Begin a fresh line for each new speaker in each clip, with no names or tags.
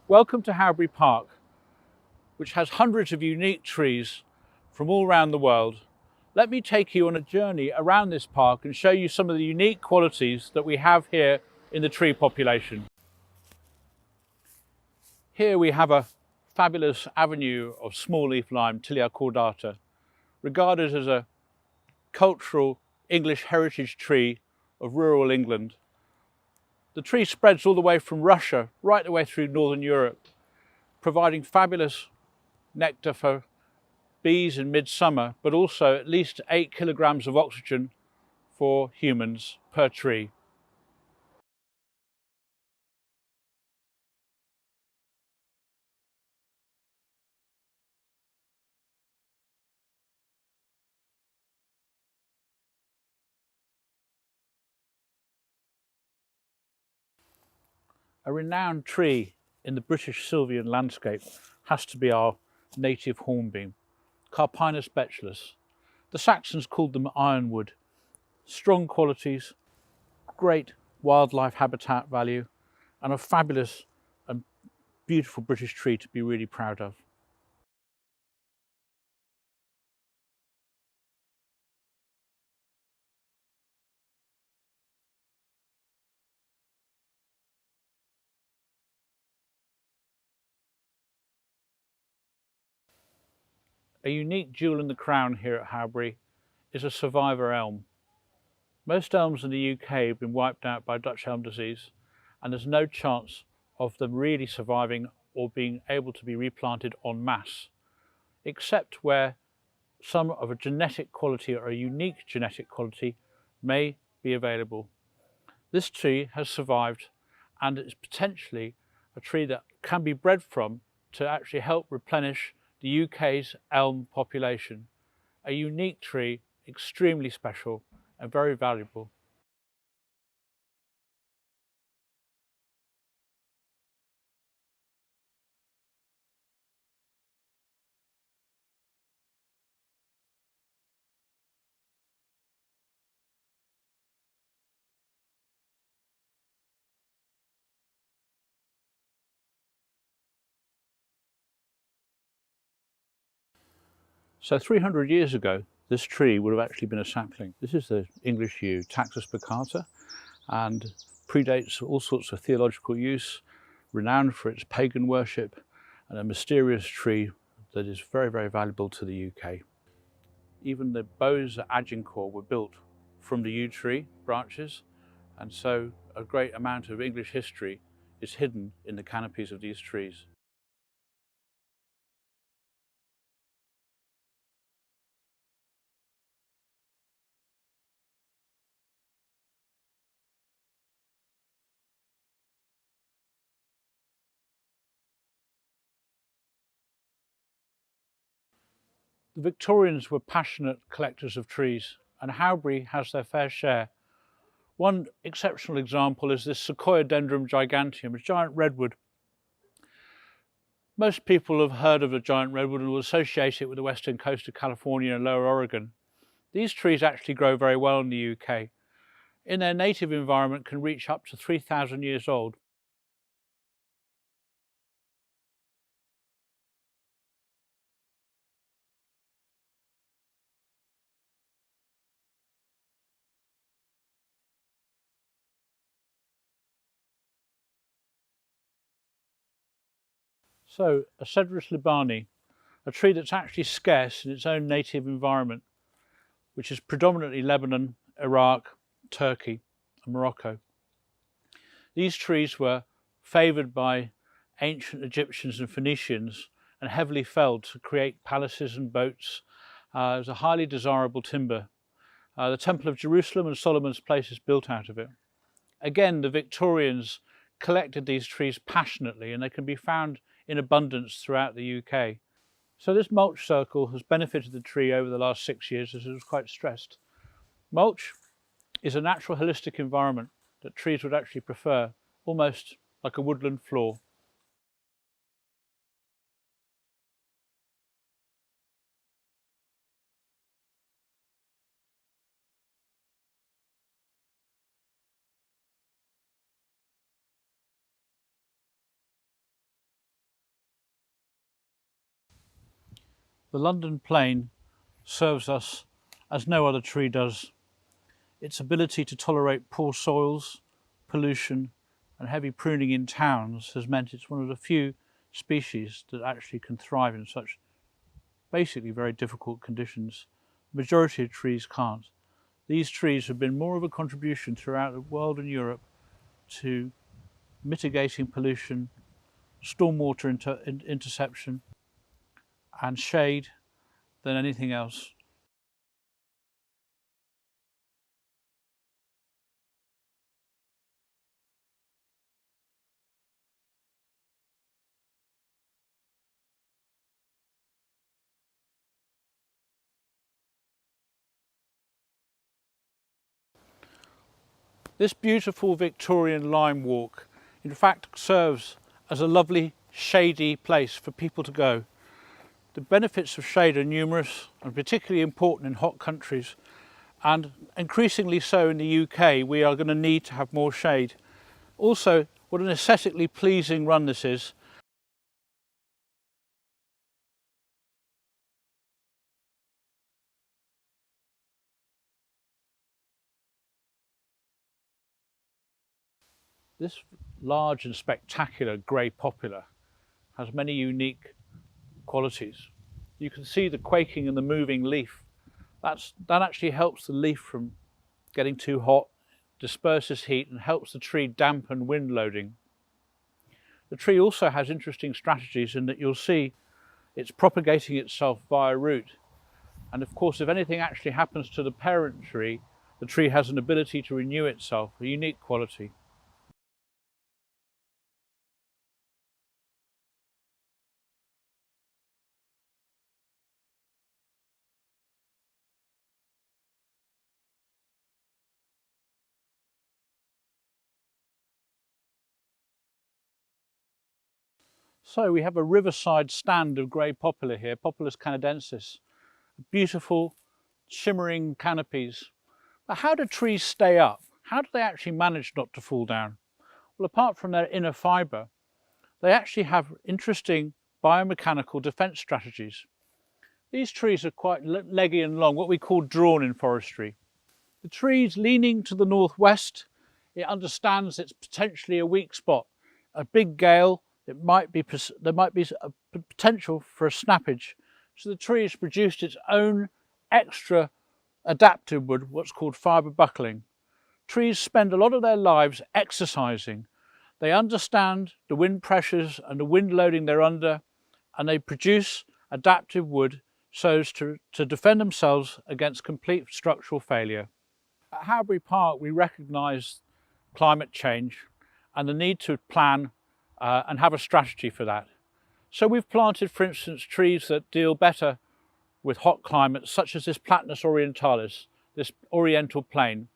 Welcome to Howbery Park, which has hundreds of unique trees from all around the world. Let me take you on a journey around this park and show you some of the unique qualities that we have here in the tree population. Here we have a fabulous avenue of small leaf lime, Tilia cordata, regarded as a cultural English heritage tree of rural England. The tree spreads all the way from Russia right the way through Northern Europe, providing fabulous nectar for bees in midsummer, but also at least 8 kilograms of oxygen for humans per tree. A renowned tree in the British Sylvian landscape has to be our native hornbeam, Carpinus betulus. The Saxons called them ironwood. Strong qualities, great wildlife habitat value, and a fabulous and beautiful British tree to be really proud of. A unique jewel in the crown here at Howbery is a survivor elm. Most elms in the UK have been wiped out by Dutch elm disease, and there's no chance of them really surviving or being able to be replanted en masse, except where some of a genetic quality or a unique genetic quality may be available. This tree has survived, and it's potentially a tree that can be bred from to actually help replenish the UK's elm population. A unique tree, extremely special and very valuable. So 300 years ago, this tree would have actually been a sapling. This is the English yew, Taxus baccata, and predates all sorts of theological use, renowned for its pagan worship, and a mysterious tree that is very, very valuable to the UK. Even the bows at Agincourt were built from the yew tree branches, and so a great amount of English history is hidden in the canopies of these trees. The Victorians were passionate collectors of trees, and Howbery has their fair share. One exceptional example is this Sequoiadendron giganteum, a giant redwood. Most people have heard of a giant redwood and will associate it with the western coast of California and lower Oregon. These trees actually grow very well in the UK. In their native environment can reach up to 3,000 years old. So, a Cedrus libani, a tree that's actually scarce in its own native environment, which is predominantly Lebanon, Iraq, Turkey, and Morocco. These trees were favoured by ancient Egyptians and Phoenicians and heavily felled to create palaces and boats. It was a highly desirable timber. The Temple of Jerusalem and Solomon's Place is built out of it. Again, the Victorians collected these trees passionately, and they can be found in abundance throughout the UK. So this mulch circle has benefited the tree over the last 6 years as it was quite stressed. Mulch is a natural holistic environment that trees would actually prefer, almost like a woodland floor. The London plane serves us as no other tree does. Its ability to tolerate poor soils, pollution and heavy pruning in towns has meant it's one of the few species that actually can thrive in such basically very difficult conditions. The majority of trees can't. These trees have been more of a contribution throughout the world and Europe to mitigating pollution, stormwater interception and shade than anything else. This beautiful Victorian lime walk in fact serves as a lovely shady place for people to go. The benefits of shade are numerous and particularly important in hot countries, and increasingly so in the UK. We are going to need to have more shade. Also, what an aesthetically pleasing run this is. This large and spectacular grey poplar has many unique qualities. You can see the quaking and the moving leaf. That actually helps the leaf from getting too hot, disperses heat and helps the tree dampen wind loading. The tree also has interesting strategies in that you'll see it's propagating itself via root. And of course, if anything actually happens to the parent tree, the tree has an ability to renew itself, a unique quality. So we have a riverside stand of grey poplar here, Populus canadensis, beautiful shimmering canopies. But how do trees stay up? How do they actually manage not to fall down? Well, apart from their inner fibre, they actually have interesting biomechanical defence strategies. These trees are quite leggy and long, what we call drawn in forestry. The tree's leaning to the northwest. It understands it's potentially a weak spot. A big gale, there might be a potential for a snappage. So the tree has produced its own extra adaptive wood, what's called fibre buckling. Trees spend a lot of their lives exercising. They understand the wind pressures and the wind loading they're under, and they produce adaptive wood so as to defend themselves against complete structural failure. At Howbery Park, we recognise climate change and the need to plan and have a strategy for that. So we've planted, for instance, trees that deal better with hot climates, such as this Platanus orientalis, this oriental plane,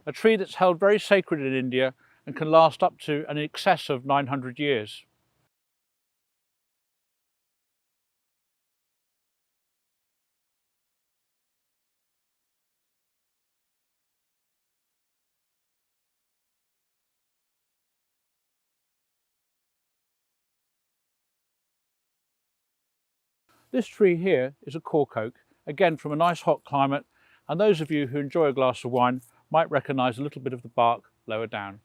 a tree that's held very sacred in India and can last up to an excess of 900 years. This tree here is a cork oak, again from a nice hot climate, and those of you who enjoy a glass of wine might recognise a little bit of the bark lower down.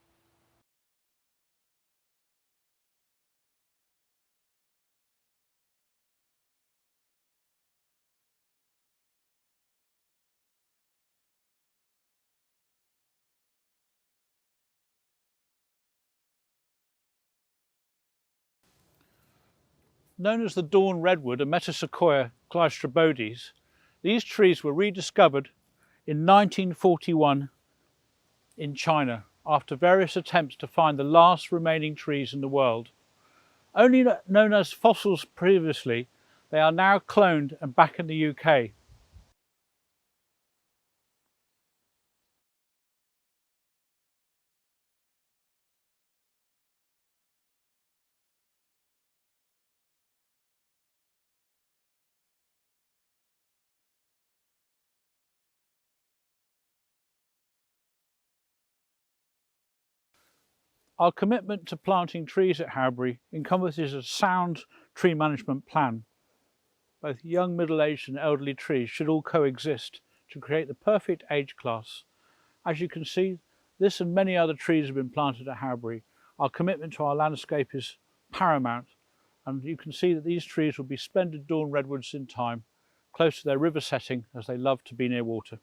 Known as the dawn redwood and Metasequoia clystrobiodes, these trees were rediscovered in 1941 in China after various attempts to find the last remaining trees in the world. Only known as fossils previously, they are now cloned and back in the UK. Our commitment to planting trees at Howbery encompasses a sound tree management plan. Both young, middle-aged and elderly trees should all coexist to create the perfect age class. As you can see, this and many other trees have been planted at Howbery. Our commitment to our landscape is paramount, and you can see that these trees will be splendid dawn redwoods in time, close to their river setting, as they love to be near water.